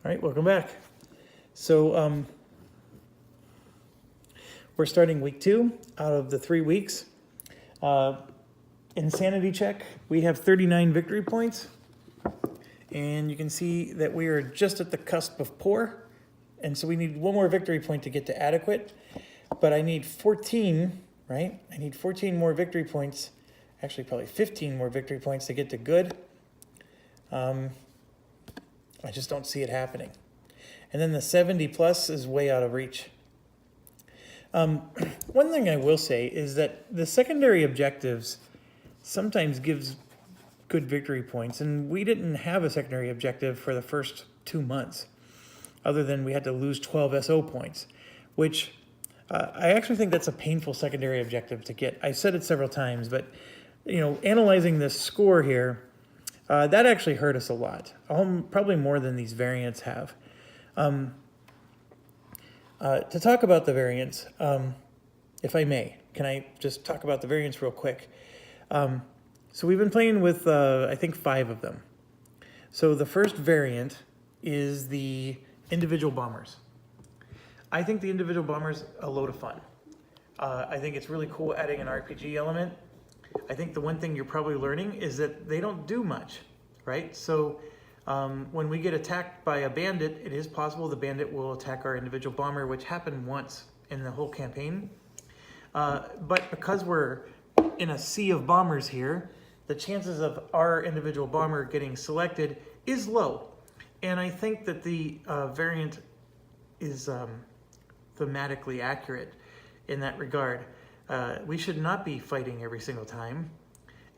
All right, welcome back. So we're starting week 2 out of the 3 weeks. Insanity check, we have 39 victory points. And you can see that we are just at the cusp of poor. And so we need one more victory point to get to adequate. But I need 14, right? I need 14 more victory points. Actually, probably 15 more victory points to get to good. I just don't see it happening. And then the 70 plus is way out of reach. One thing I will say is that the secondary objectives sometimes gives good victory points, and we didn't have a secondary objective for the first 2 months, other than we had to lose 12 SO points, which I actually think that's a painful secondary objective to get. I've said it several times, but analyzing this score here, that actually hurt us a lot, probably more than these variants have. To talk about the variants, if I may, can I just talk about the variants real quick? So we've been playing with, I think, 5 of them. So the first variant is the individual bombers. I think the individual bombers a load of fun. I think it's really cool adding an RPG element. I think the one thing you're probably learning is that they don't do much, right? So when we get attacked by a bandit, it is possible the bandit will attack our individual bomber, which happened once in the whole campaign. But because we're in a sea of bombers here, the chances of our individual bomber getting selected is low. And I think that the variant is thematically accurate in that regard. We should not be fighting every single time.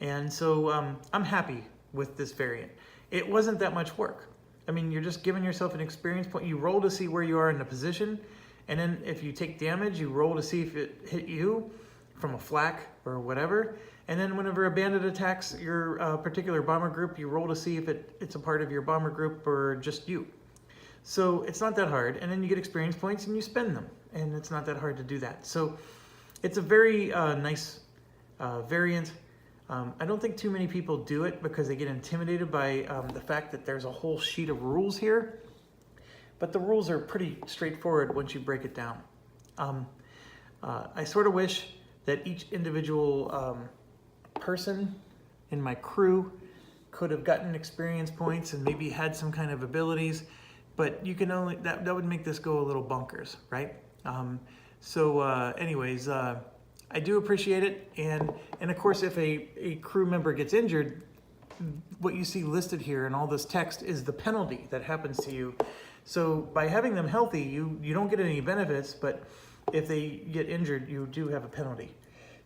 And so I'm happy with this variant. It wasn't that much work. I mean, you're just giving yourself an experience point. You roll to see where you are in the position, and then if you take damage, you roll to see if it hit you from a flak or whatever. And then whenever a bandit attacks your particular bomber group, you roll to see if it's a part of your bomber group or just you. So it's not that hard. And then you get experience points and you spend them. And it's not that hard to do that. So it's a very nice variant. I don't think too many people do it because they get intimidated by the fact that there's a whole sheet of rules here. But the rules are pretty straightforward once you break it down. I sort of wish that each individual person in my crew could have gotten experience points and maybe had some kind of abilities, but you can only, that would make this go a little bonkers, right? Anyways, I do appreciate it, and of course if a crew member gets injured, what you see listed here in all this text is the penalty that happens to you. So by having them healthy, you don't get any benefits, but if they get injured, you do have a penalty.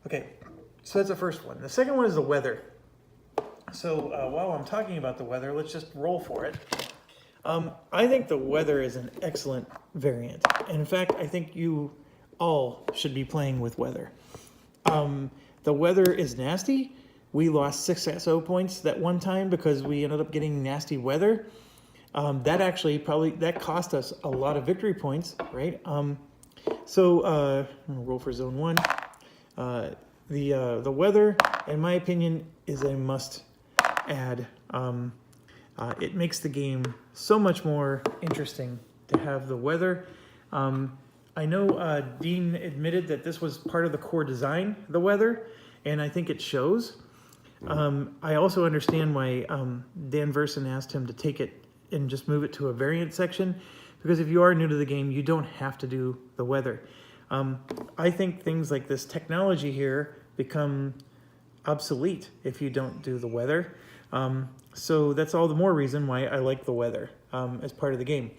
Okay, so that's the first one. The second one is the weather. So while I'm talking about the weather, let's just roll for it. I think the weather is an excellent variant. And in fact, I think you all should be playing with weather. The weather is nasty. We lost 6 SO points that one time because we ended up getting nasty weather. That actually that cost us a lot of victory points, right? I'm gonna roll for zone 1. The weather, in my opinion, is a must add. It makes the game so much more interesting to have the weather. I know Dean admitted that this was part of the core design, the weather, and I think it shows. I also understand why Dan Verson asked him to take it and just move it to a variant section, because if you are new to the game, you don't have to do the weather. I think things like this technology here become obsolete if you don't do the weather. So that's all the more reason why I like the weather as part of the game.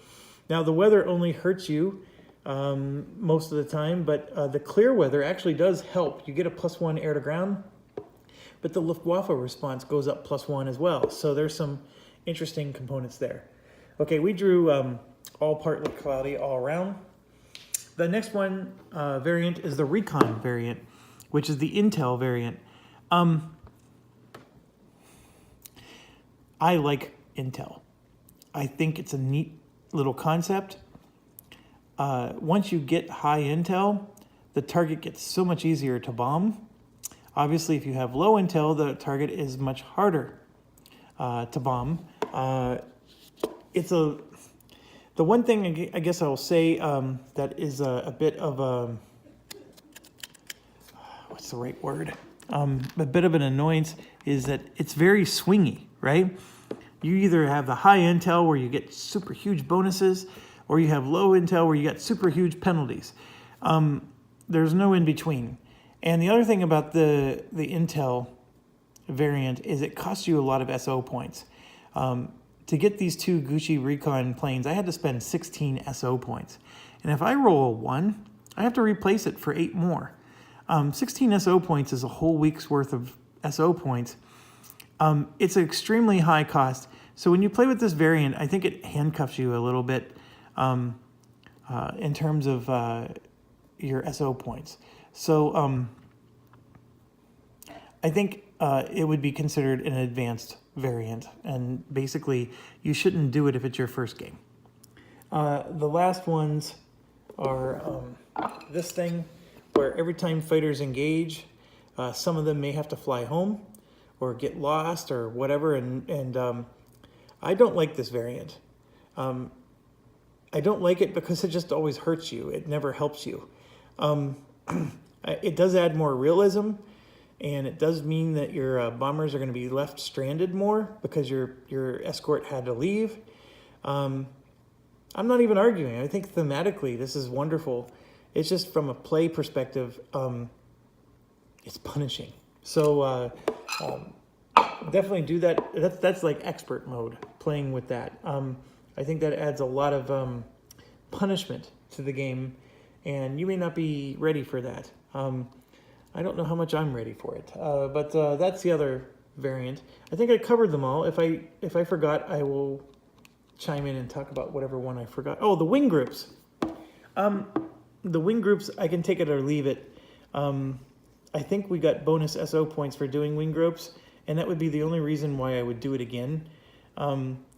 Now, the weather only hurts you most of the time, but the clear weather actually does help. You get a +1 air to ground, but the Luftwaffe response goes up +1 as well. So there's some interesting components there. Okay, we drew all partly cloudy all around. The next one variant is the Recon variant, which is the Intel variant. I like Intel. I think it's a neat little concept. Once you get high Intel, the target gets so much easier to bomb. Obviously, if you have low Intel, the target is much harder to bomb. The one thing I guess I'll say that is a bit of a, what's the right word? A bit of an annoyance is that it's very swingy, right? You either have the high intel where you get super huge bonuses, or you have low intel where you get super huge penalties. There's no in between. And the other thing about the intel variant is it costs you a lot of SO points. To get these 2 Gucci Recon planes, I had to spend 16 SO points. And if I roll a 1, I have to replace it for 8 more. 16 SO points is a whole week's worth of SO points. It's an extremely high cost. So when you play with this variant, I think it handcuffs you a little bit in terms of your SO points. So I think it would be considered an advanced variant, and basically you shouldn't do it if it's your first game. The last ones are this thing, where every time fighters engage, some of them may have to fly home or get lost or whatever, and I don't like this variant. I don't like it because it just always hurts you. It never helps you. It does add more realism, and it does mean that your bombers are going to be left stranded more because your escort had to leave. I'm not even arguing. I think thematically this is wonderful. It's just from a play perspective, it's punishing. So definitely do that. That's like expert mode, playing with that. I think that adds a lot of punishment to the game, and you may not be ready for that. I don't know how much I'm ready for it, but that's the other variant. I think I covered them all. If I forgot, I will chime in and talk about whatever one I forgot. Oh, the wing groups. The wing groups, I can take it or leave it. I think we got bonus SO points for doing wing groups, and that would be the only reason why I would do it again.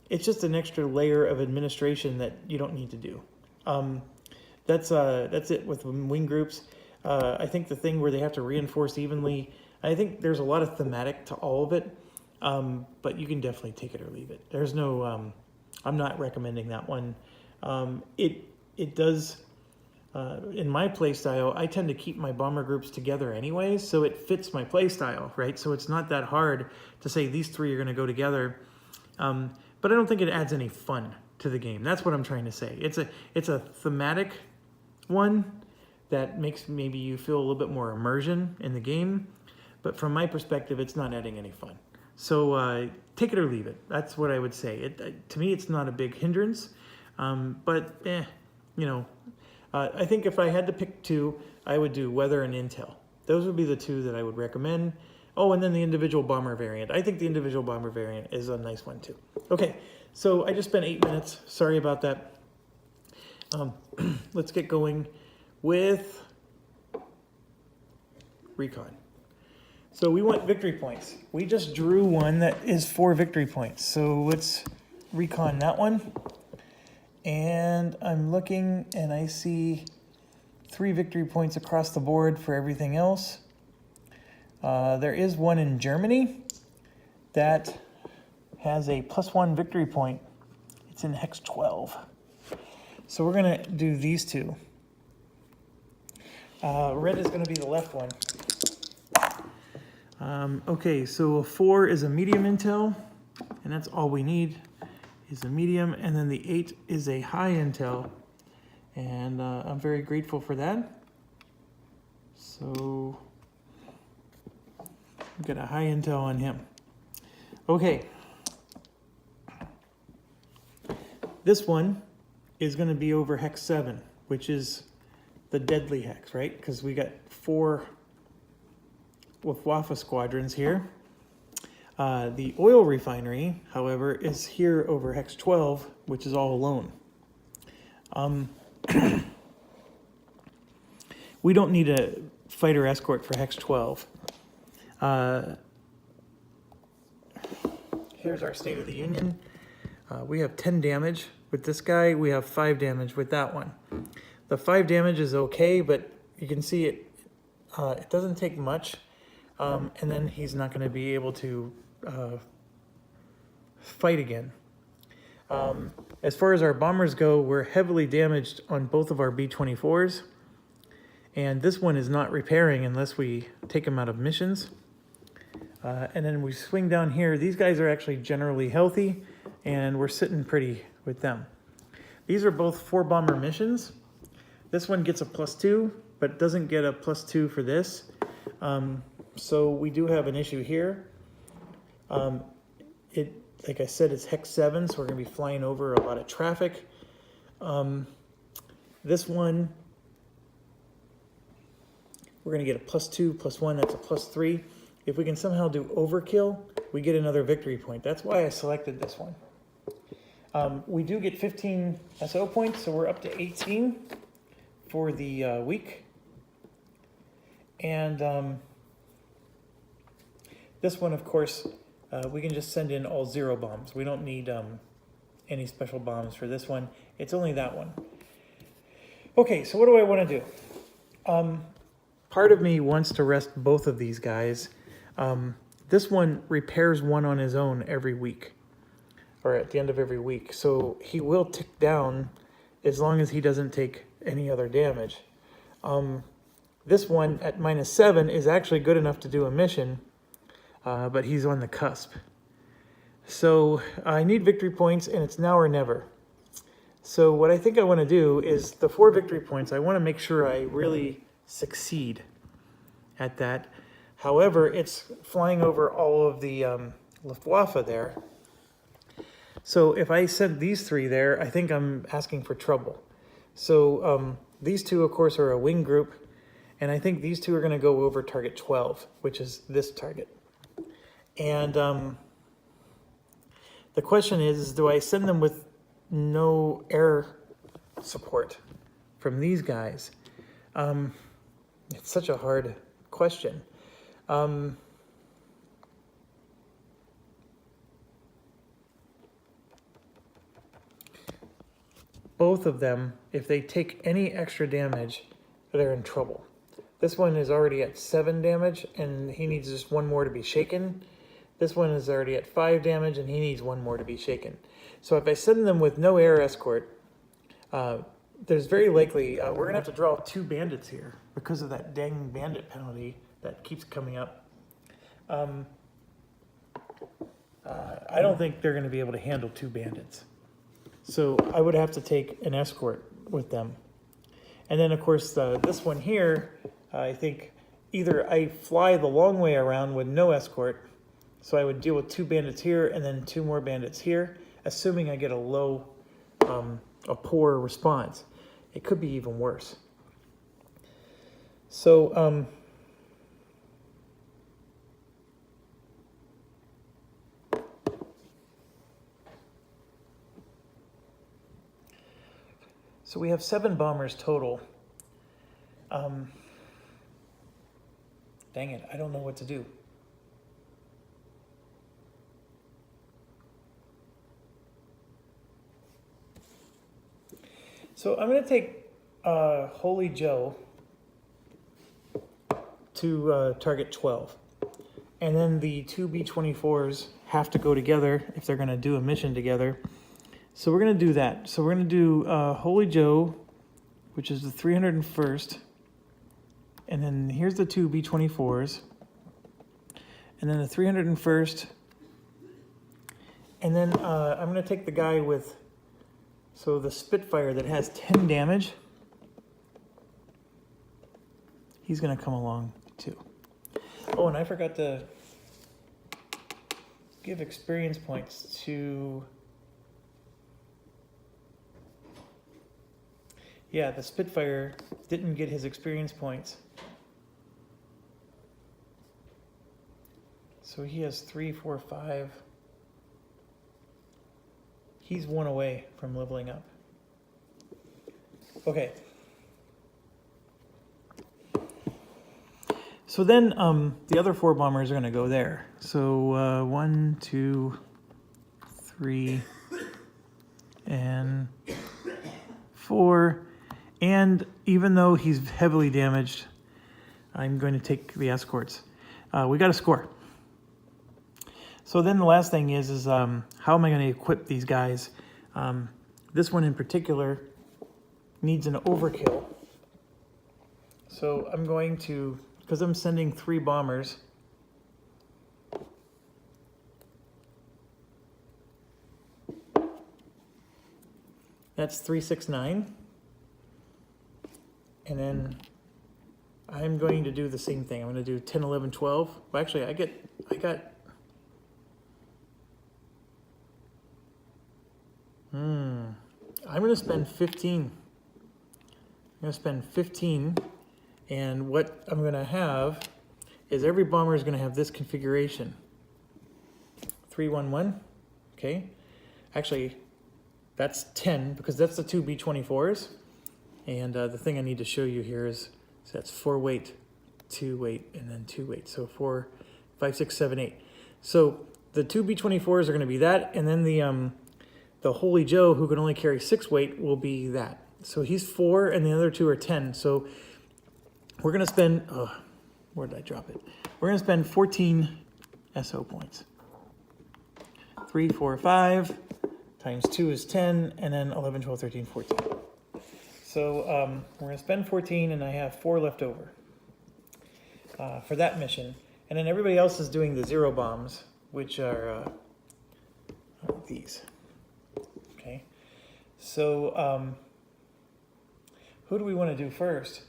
It's just an extra layer of administration that you don't need to do. That's it with wing groups. I think the thing where they have to reinforce evenly, I think there's a lot of thematic to all of it, but you can definitely take it or leave it. There's no, I'm not recommending that one. It does, in my play style, I tend to keep my bomber groups together anyways, so it fits my play style, right? So it's not that hard to say these 3 are going to go together, but I don't think it adds any fun to the game. That's what I'm trying to say. It's a thematic one that makes maybe you feel a little bit more immersion in the game, but from my perspective, it's not adding any fun. So take it or leave it. That's what I would say. To me, it's not a big hindrance, but you know, I think if I had to pick 2, I would do weather and intel. Those would be the 2 that I would recommend. Oh, and then the individual bomber variant. I think the individual bomber variant is a nice one too. Okay, so I just spent 8 minutes. Sorry about that. Let's get going with recon. So we want victory points. We just drew one that is 4 victory points. So let's recon that one. And I'm looking and I see 3 victory points across the board for everything else. There is one in Germany that has a +1 victory point. It's in hex 12. So we're gonna do these 2. Red is gonna be the left one. Okay, so a 4 is a medium intel, and that's all we need is a medium, and then the 8 is a high intel, and I'm very grateful for that. So we've got a high intel on him. Okay, this one is going to be over hex 7, which is the deadly hex, right? Because we got 4 Wafa squadrons here. The oil refinery, however, is here over hex 12, which is all alone. We don't need a fighter escort for hex 12. Here's our State of the Union. We have 10 damage with this guy. We have 5 damage with that one. The 5 damage is okay, but you can see it doesn't take much. And then he's not going to be able to fight again. As far as our bombers go, we're heavily damaged on both of our B-24s. And this one is not repairing unless we take them out of missions. And then we swing down here. These guys are actually generally healthy, and we're sitting pretty with them. These are both 4-bomber missions. This one gets a +2, but doesn't get a +2 for this. So we do have an issue here. Like I said, it's Hex 7, so we're going to be flying over a lot of traffic. This one, we're going to get a +2, +1, that's a +3. If we can somehow do overkill, we get another victory point. That's why I selected this one. We do get 15 SO points, so we're up to 18 for the week. And this one, of course, we can just send in all 0 bombs. We don't need any special bombs for this one. It's only that one. Okay, so what do I want to do? Part of me wants to rest both of these guys. This one repairs one on his own every week, or at the end of every week. So he will tick down as long as he doesn't take any other damage. This one at -7 is actually good enough to do a mission, but he's on the cusp. So I need victory points, and it's now or never. So what I think I want to do is the 4 victory points, I want to make sure I really succeed at that. However, it's flying over all of the Luftwaffe there. So if I send these 3 there, I think I'm asking for trouble. So these 2, of course, are a wing group, and I think these 2 are going to go over target 12, which is this target. And the question is, do I send them with no air support from these guys? It's such a hard question. Both of them, if they take any extra damage, they're in trouble. This one is already at 7 damage, and he needs just 1 more to be shaken. This one is already at 5 damage, and he needs 1 more to be shaken. So if I send them with no air escort, there's very likely, we're going to have to draw 2 bandits here because of that dang bandit penalty that keeps coming up. I don't think they're going to be able to handle 2 bandits. So I would have to take an escort with them. And then, of course, this one here, I think either I fly the long way around with no escort, so I would deal with 2 bandits here and then 2 more bandits here, assuming I get a low, a poor response. It could be even worse. So, so we have 7 bombers total. Dang it, I don't know what to do. So I'm going to take Holy Joe to target 12. And then the 2 B-24s have to go together if they're going to do a mission together. So we're going to do that. So we're going to do Holy Joe, which is the 301st. And then here's the 2 B-24s. And then the 301st. And then I'm going to take the guy with, so the Spitfire that has 10 damage. He's going to come along too. Oh, and I forgot to give experience points to... Yeah, the Spitfire didn't get his experience points. So he has 3, 4, 5. He's 1 away from leveling up. Okay. So then the other 4 bombers are going to go there. So 1, 2, 3, and 4. And even though he's heavily damaged, I'm going to take the escorts. We got a score. So then the last thing is how am I going to equip these guys? This one in particular needs an overkill. So I'm going to, because I'm sending 3 bombers, that's 369. And then I'm going to do the same thing. I'm going to do 10, 11, 12. Well, actually, I'm going to spend 15. I'm going to spend 15. And what I'm going to have is every bomber is going to have this configuration. 311. Okay. Actually, that's 10 because that's the 2 B-24s. And the thing I need to show you here is, so that's 4 weight, 2 weight, and then 2 weight. So 4, 5, 6, 7, 8. So the 2 B-24s are going to be that, and then the Holy Joe, who can only carry 6 weight, will be that. So he's 4, and the other 2 are 10. So we're going to spend, where did I drop it? We're going to spend 14 SO points. 3, 4, 5, times 2 is 10, and then 11, 12, 13, 14. So we're going to spend 14, and I have 4 left over for that mission. And then everybody else is doing the 0 bombs, which are these. Okay. So who do we want to do first?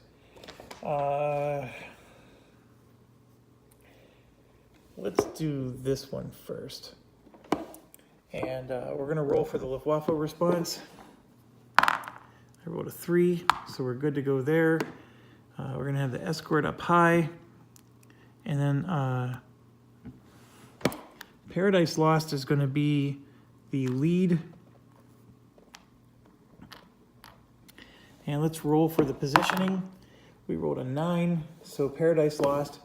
Let's do this one first. And we're going to roll for the Luftwaffe response. I rolled a 3, so we're good to go there. We're going to have the escort up high. And then Paradise Lost is going to be the lead. And let's roll for the positioning. We rolled a 9, so Paradise Lost.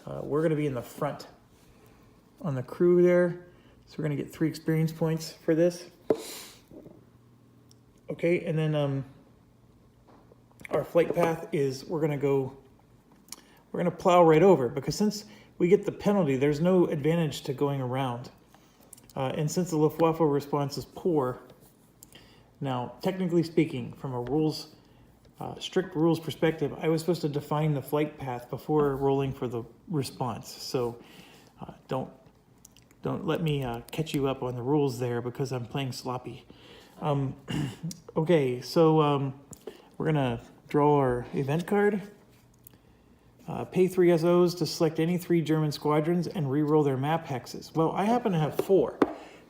We're going to be in the front on the crew there. So we're going to get 3 experience points for this. Okay, and then our flight path is we're going to plow right over, because since we get the penalty, there's no advantage to going around. And since the Luftwaffe response is poor, now technically speaking, from a strict rules perspective, I was supposed to define the flight path before rolling for the response. So don't let me catch you up on the rules there, because I'm playing sloppy. Okay, so we're gonna draw our event card. Pay 3 SOs to select any 3 German squadrons and re-roll their map hexes. Well, I happen to have 4,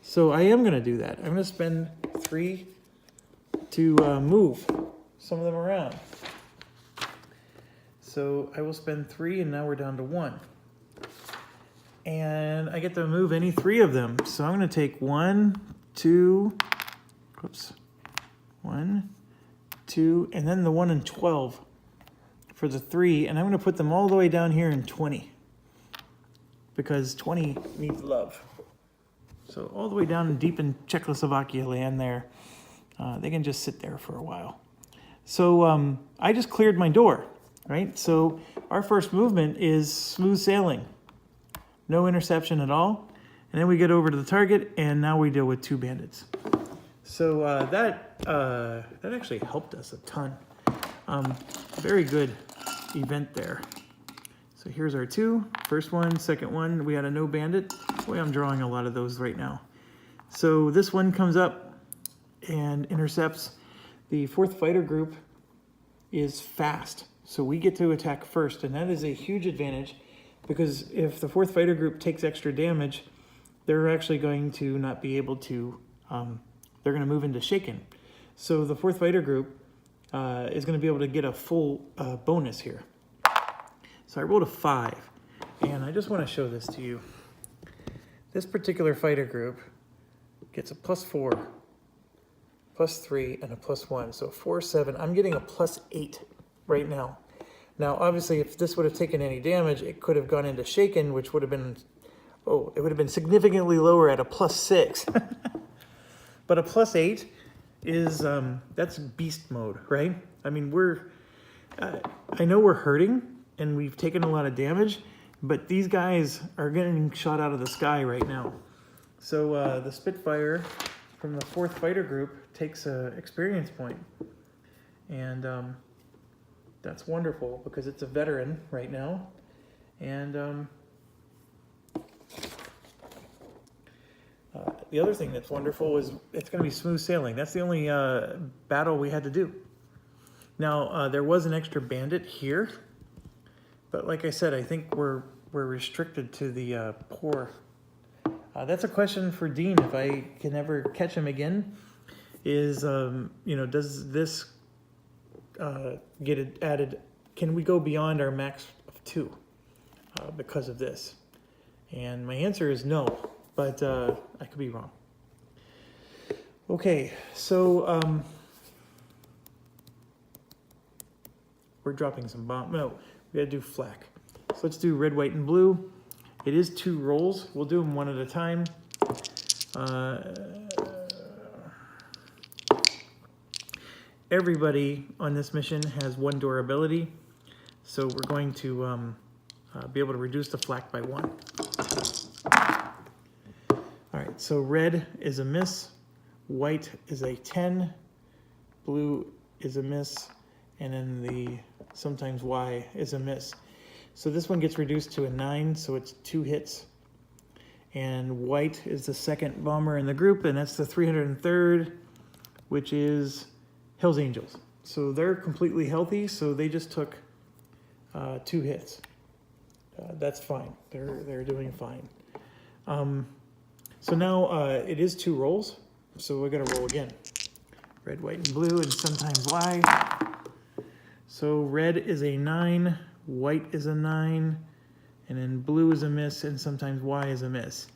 so I am gonna do that. I'm gonna spend 3 to move some of them around. So I will spend 3, and now we're down to 1. And I get to move any 3 of them. So I'm gonna take 1, 2, whoops, 1, 2, and then the 1 and 12 for the 3, and I'm going to put them all the way down here in 20, because 20 needs love. So all the way down deep in Czechoslovakia land there, they can just sit there for a while. So I just cleared my door, right? So our first movement is smooth sailing, no interception at all, and then we get over to the target, and now we deal with 2 bandits. So that actually helped us a ton. Very good event there. So here's our 2. First one, second one. We had a no bandit. Boy, I'm drawing a lot of those right now. So this one comes up and intercepts. The 4th fighter group is fast, so we get to attack first, and that is a huge advantage, because if the 4th fighter group takes extra damage, they're actually going to not be able to they're going to move into shaken. So the 4th fighter group is going to be able to get a full bonus here. So I rolled a 5, and I just want to show this to you. This particular fighter group gets a +4, +3, and a +1. So 4, 7. I'm getting a +8 right now. Now, obviously, if this would have taken any damage, it could have gone into shaken, which would have been, it would have been significantly lower at a +6. But a +8 is, that's beast mode, right? I mean, I know we're hurting and we've taken a lot of damage, but these guys are getting shot out of the sky right now. So the Spitfire from the 4th fighter group takes a experience point. And that's wonderful because it's a veteran right now. And the other thing that's wonderful is it's going to be smooth sailing. That's the only battle we had to do. Now, there was an extra bandit here, but like I said, I think we're restricted to the poor. That's a question for Dean, if I can ever catch him again, is, you know, does this get it added? Can we go beyond our max of 2 because of this? And my answer is no, but I could be wrong. Okay, so we're dropping some bomb. No, we gotta do flak. So let's do red, white, and blue. It is 2 rolls. We'll do them one at a time. Everybody on this mission has 1 durability, so we're going to be able to reduce the flak by 1. All right, so red is a miss, white is a 10, blue is a miss, and then the sometimes Y is a miss. So this one gets reduced to a 9, so it's 2 hits. And white is the 2nd bomber in the group, and that's the 303rd, which is Hell's Angels. So they're completely healthy, so they just took 2 hits. That's fine. They're doing fine. So now it is 2 rolls, so we're gonna roll again. Red, white, and blue, and sometimes Y. So red is a 9, white is a 9, and then blue is a miss, and sometimes Y is a miss.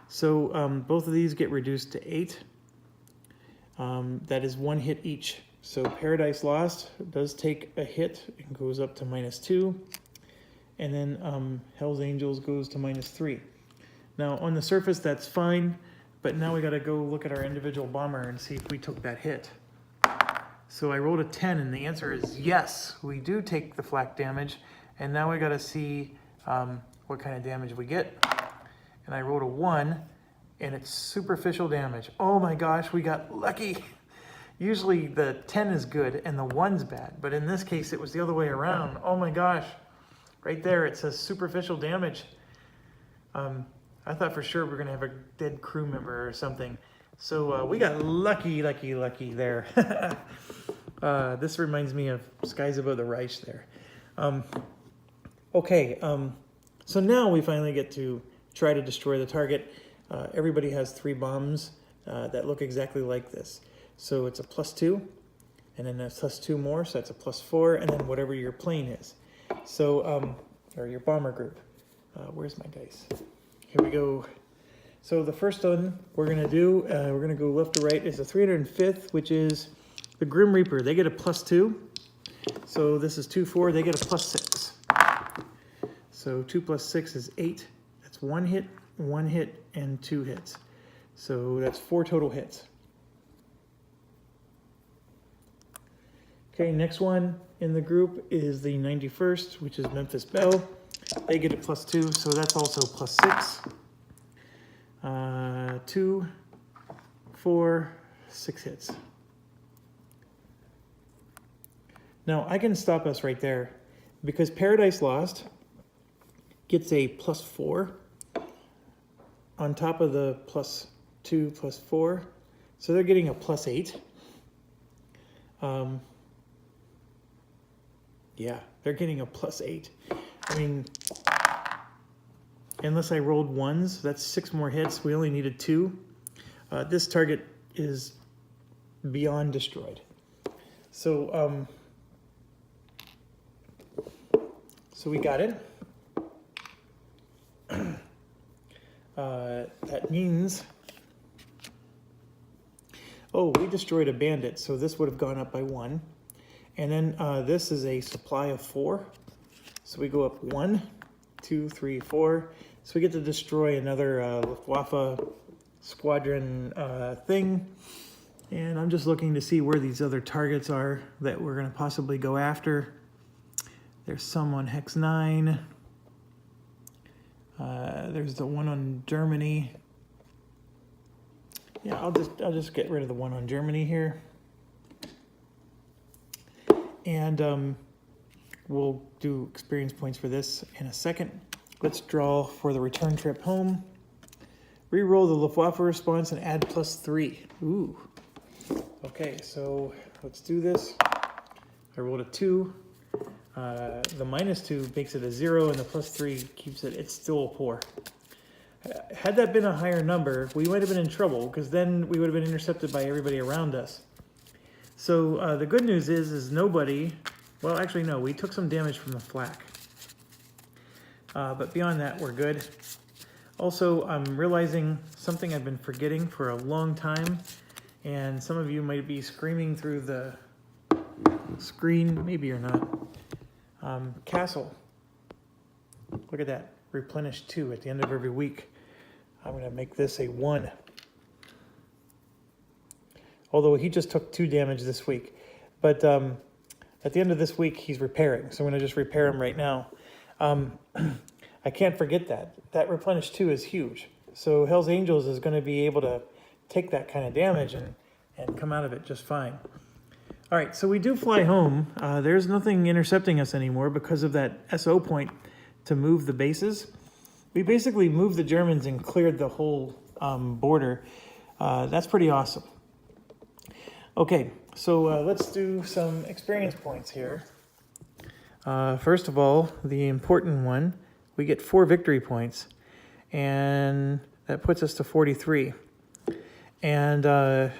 So both of these get reduced to 8. That is 1 hit each. So Paradise Lost does take a hit and goes up to -2. And then Hell's Angels goes to -3. Now on the surface that's fine, but now we gotta go look at our individual bomber and see if we took that hit. So I rolled a 10 and the answer is yes, we do take the flak damage. And now we gotta see what kind of damage we get. And I rolled a 1 and it's superficial damage. Oh my gosh, we got lucky. Usually the 10 is good and the 1's bad, but in this case it was the other way around. Oh my gosh, right there it says superficial damage. I thought for sure we were gonna have a dead crew member or something. So we got lucky there. This reminds me of Skies Above the Reich there. Okay, so now we finally get to try to destroy the target. Everybody has 3 bombs that look exactly like this. So it's a +2, and then a +2 more, so that's a +4, and then whatever your plane is. So, or your bomber group. Where's my dice? Here we go. So the first one we're gonna do, we're gonna go left to right, is the 305th, which is the Grim Reaper. They get a +2. So this is 2, 4, they get a +6. So 2 + 6 is 8. That's 1 hit, and 2 hits. So that's 4 total hits. Okay, next one in the group is the 91st, which is Memphis Belle. They get a +2, so that's also +6. 2, 4, 6 hits. Now I can stop us right there because Paradise Lost gets a +4 on top of the +2, +4. So they're getting a +8. Yeah, they're getting a +8. I mean, unless I rolled 1s, that's 6 more hits. We only needed 2. This target is beyond destroyed. So, so we got it. That means, oh, we destroyed a bandit, so this would have gone up by 1. And then this is a supply of 4. So we go up 1, 2, 3, 4. So we get to destroy another Luftwaffe squadron thing. And I'm just looking to see where these other targets are that we're going to possibly go after. There's some on Hex 9. There's the one on Germany. Yeah, I'll just get rid of the one on Germany here. And we'll do experience points for this in a second. Let's draw for the return trip home. Reroll the Luftwaffe response and add +3. Ooh. Okay, so let's do this. I rolled a 2. The -2 makes it a 0, and the +3 keeps it. It's still a 4. Had that been a higher number, we might have been in trouble, because then we would have been intercepted by everybody around us. So the good news is nobody. Well, actually, no. We took some damage from the flak. But beyond that, we're good. Also, I'm realizing something I've been forgetting for a long time, and some of you might be screaming through the screen. Maybe you're not. Castle. Look at that. Replenish 2 at the end of every week. I'm going to make this a 1. Although he just took 2 damage this week. But at the end of this week, he's repairing. So I'm going to just repair him right now. I can't forget that. That replenish 2 is huge. So Hell's Angels is going to be able to take that kind of damage and come out of it just fine. All right, so we do fly home. There's nothing intercepting us anymore because of that SO point to move the bases. We basically moved the Germans and cleared the whole border. That's pretty awesome. Okay, so let's do some experience points here. First of all, the important one, we get 4 victory points, and that puts us to 43. And the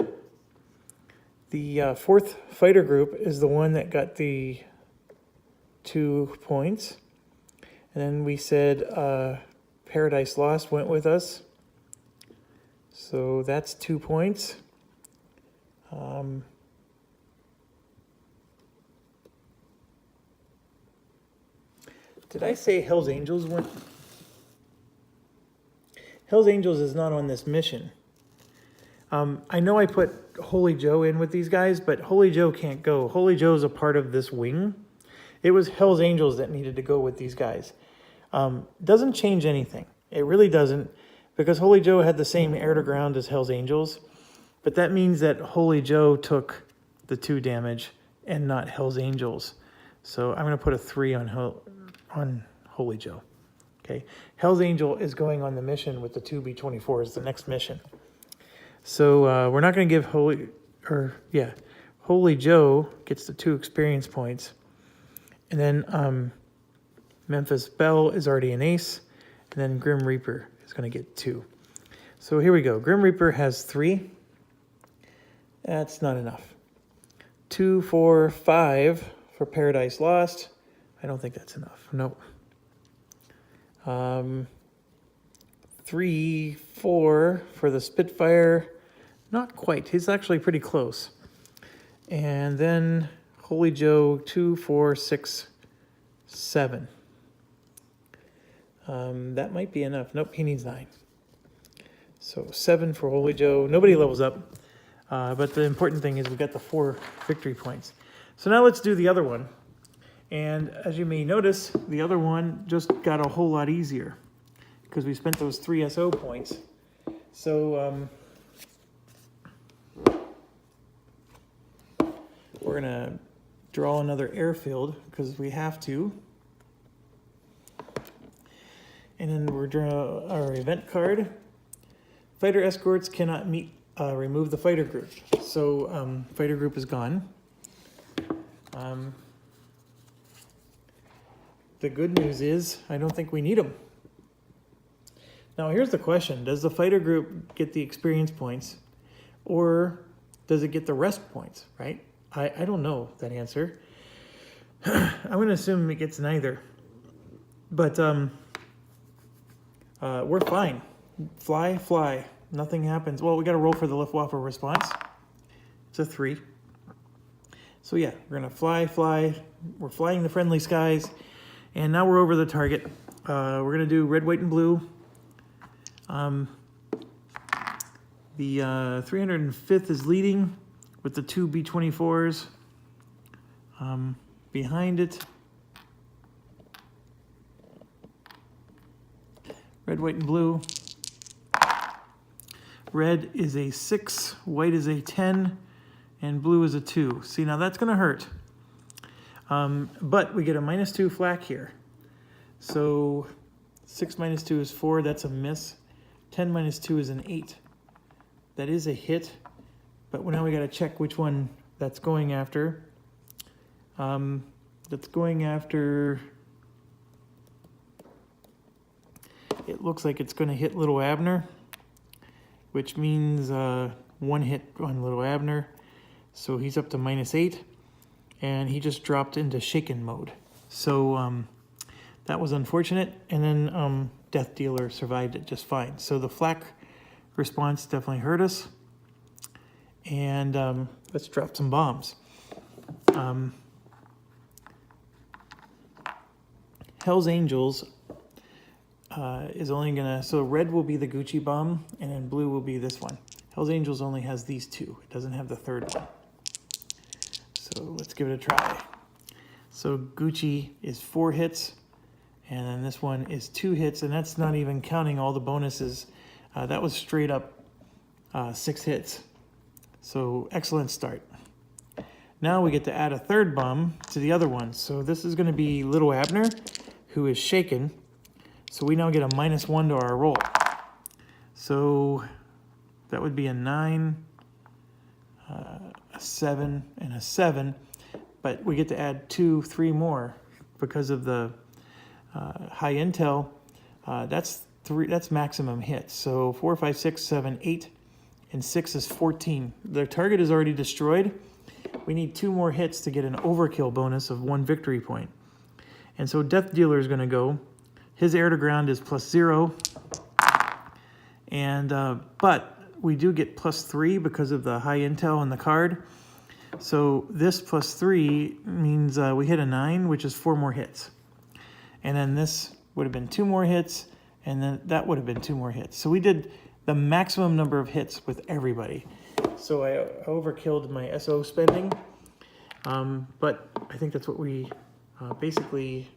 4th fighter group is the one that got the 2 points. And then we said Paradise Lost went with us. So that's 2 points. Did I say Hell's Angels went? Hell's Angels is not on this mission. I know I put Holy Joe in with these guys, but Holy Joe can't go. Holy Joe's a part of this wing. It was Hell's Angels that needed to go with these guys. Doesn't change anything. It really doesn't, because Holy Joe had the same air to ground as Hell's Angels. But that means that Holy Joe took the 2 damage and not Hell's Angels. So I'm going to put a 3 on Holy Joe. Okay, Hell's Angel is going on the mission with the 2 B-24s, the next mission. So we're not going to give Holy Joe gets the 2 experience points. And then Memphis Belle is already an ace. And then Grim Reaper is going to get 2. So here we go. Grim Reaper has 3. That's not enough. 2, 4, 5 for Paradise Lost. I don't think that's enough. Nope. 3, 4 for the Spitfire. Not quite. He's actually pretty close. And then Holy Joe, 2, 4, 6, 7. That might be enough. Nope, he needs 9. So 7 for Holy Joe. Nobody levels up. But the important thing is we got the 4 victory points. So now let's do the other one. And as you may notice, the other one just got a whole lot easier because we spent those 3 SO points. So we're going to draw another airfield because we have to. And then we're draw our event card. Fighter escorts cannot remove the fighter group. So fighter group is gone. The good news is I don't think we need them. Now here's the question. Does the fighter group get the experience points or does it get the rest points, right? I don't know that answer. I'm going to assume it gets neither. But we're fine. Fly. Nothing happens. Well, we got to roll for the Luftwaffe response. It's a 3. So yeah, we're going to fly. We're flying the friendly skies. And now we're over the target. We're going to do red, white, and blue. The 305th is leading with the 2 B-24s. Behind it, red, white, and blue. Red is a 6, white is a 10, and blue is a 2. See, now that's going to hurt. But we get a -2 flak here. So 6 minus 2 is 4. That's a miss. 10 minus 2 is an 8. That is a hit. But now we got to check which one that's going after. That's going after... It looks like it's going to hit Little Abner, which means 1 hit on Little Abner. So he's up to -8, and he just dropped into shaken mode. So that was unfortunate, and then Death Dealer survived it just fine. So the flak response definitely hurt us, and let's drop some bombs. Hell's Angels is only gonna, so red will be the Gucci bomb, and then blue will be this one. Hell's Angels only has these 2. It doesn't have the third one. So let's give it a try. So Gucci is 4 hits, and then this one is 2 hits, and that's not even counting all the bonuses. That was straight up 6 hits. So excellent start. Now we get to add a third bomb to the other one. So this is going to be Little Abner, who is shaken. So we now get a -1 to our roll. So that would be a 9, a 7, and a 7. But we get to add 2, 3 more because of the high intel. That's 3. That's maximum hits. So 4, 5, 6, 7, 8, and 6 is 14. Their target is already destroyed. We need 2 more hits to get an overkill bonus of 1 victory point. And so Death Dealer is going to go. His air to ground is +0. And but we do get +3 because of the high intel on the card. So this +3 means we hit a 9, which is 4 more hits. And then this would have been 2 more hits, and then that would have been 2 more hits. So we did the maximum number of hits with everybody. So I overkilled my SO spending, but I think that's what we basically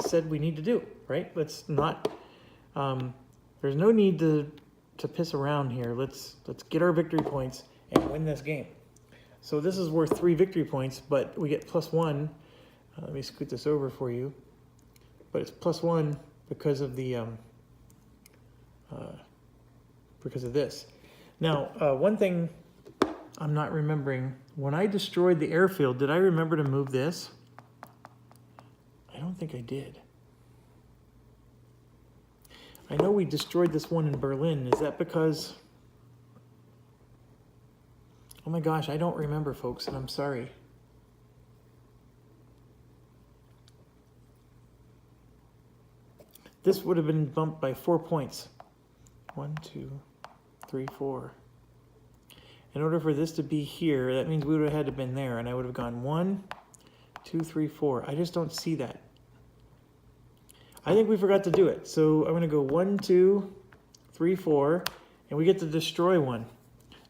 said we need to do, right? Let's not, there's no need to piss around here. Let's get our victory points and win this game. So this is worth 3 victory points, but we get +1. Let me scoot this over for you. But it's +1 because of the because of this. Now, one thing I'm not remembering, when I destroyed the airfield, did I remember to move this? I don't think I did. I know we destroyed this one in Berlin. Is that because... Oh my gosh, I don't remember, folks, and I'm sorry. This would have been bumped by 4 points. 1, 2, 3, 4. In order for this to be here, that means we would have had to have been there, and I would have gone 1, 2, 3, 4. I just don't see that. I think we forgot to do it. So I'm going to go 1, 2, 3, 4, and we get to destroy one.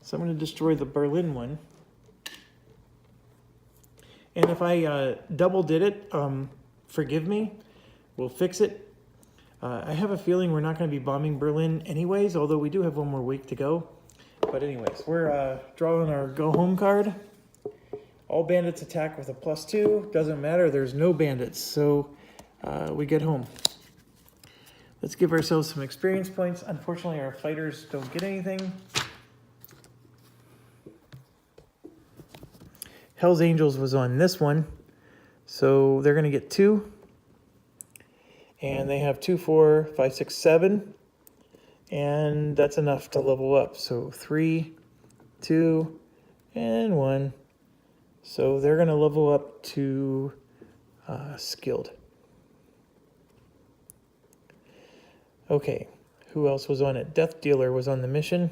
So I'm going to destroy the Berlin one. And if I double did it, forgive me, we'll fix it. I have a feeling we're not going to be bombing Berlin anyways, although we do have 1 more week to go. But anyways, we're drawing our go home card. All bandits attack with a +2. Doesn't matter, there's no bandits, so we get home. Let's give ourselves some experience points. Unfortunately, our fighters don't get anything. Hell's Angels was on this one, so they're going to get 2. And they have 2, 4, 5, 6, 7. And that's enough to level up. So 3, 2, and 1. So they're going to level up to skilled. Okay, who else was on it? Death Dealer was on the mission.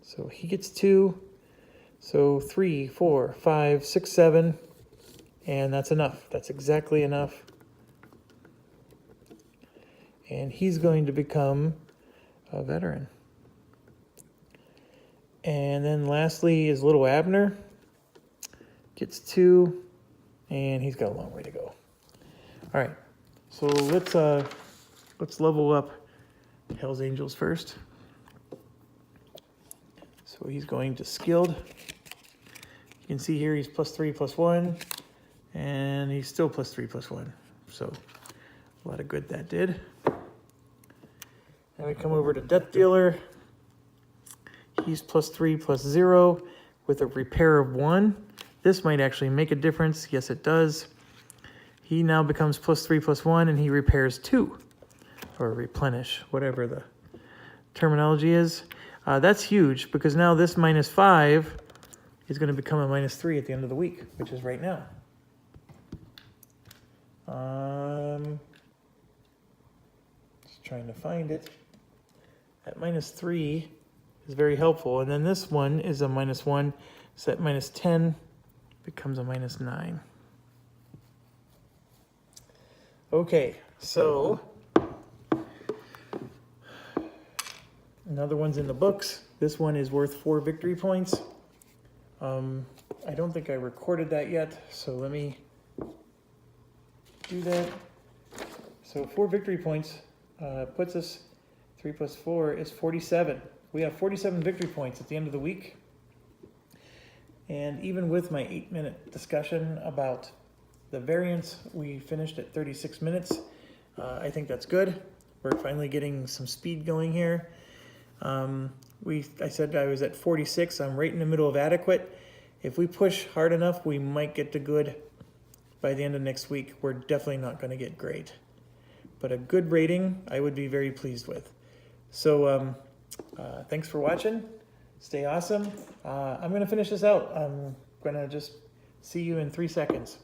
So he gets 2. So 3, 4, 5, 6, 7. And that's enough. That's exactly enough. And he's going to become a veteran. And then lastly is Little Abner. Gets 2, and he's got a long way to go. All right, so let's level up Hell's Angels first. So he's going to skilled. You can see here he's +3, +1, and he's still +3, +1. So a lot of good that did. Then we come over to Death Dealer. He's +3, +0 with a repair of 1. This might actually make a difference. Yes, it does. He now becomes +3, +1, and he repairs 2, or replenish, whatever the terminology is. That's huge because now this -5 is going to become a -3 at the end of the week, which is right now. Just trying to find it. That -3 is very helpful, and then this one is a -1, so that -10 becomes a -9. Okay, so another one's in the books. This one is worth 4 victory points. I don't think I recorded that yet, so let me do that. So 4 victory points puts us, 3 + 4 is 47. We have 47 victory points at the end of the week. And even with my 8-minute discussion about the variants, we finished at 36 minutes. I think that's good. We're finally getting some speed going here. I said I was at 46. I'm right in the middle of adequate. If we push hard enough, we might get to good by the end of next week. We're definitely not going to get great. But a good rating, I would be very pleased with. So thanks for watching. Stay awesome. I'm going to finish this out. I'm going to just see you in 3 seconds.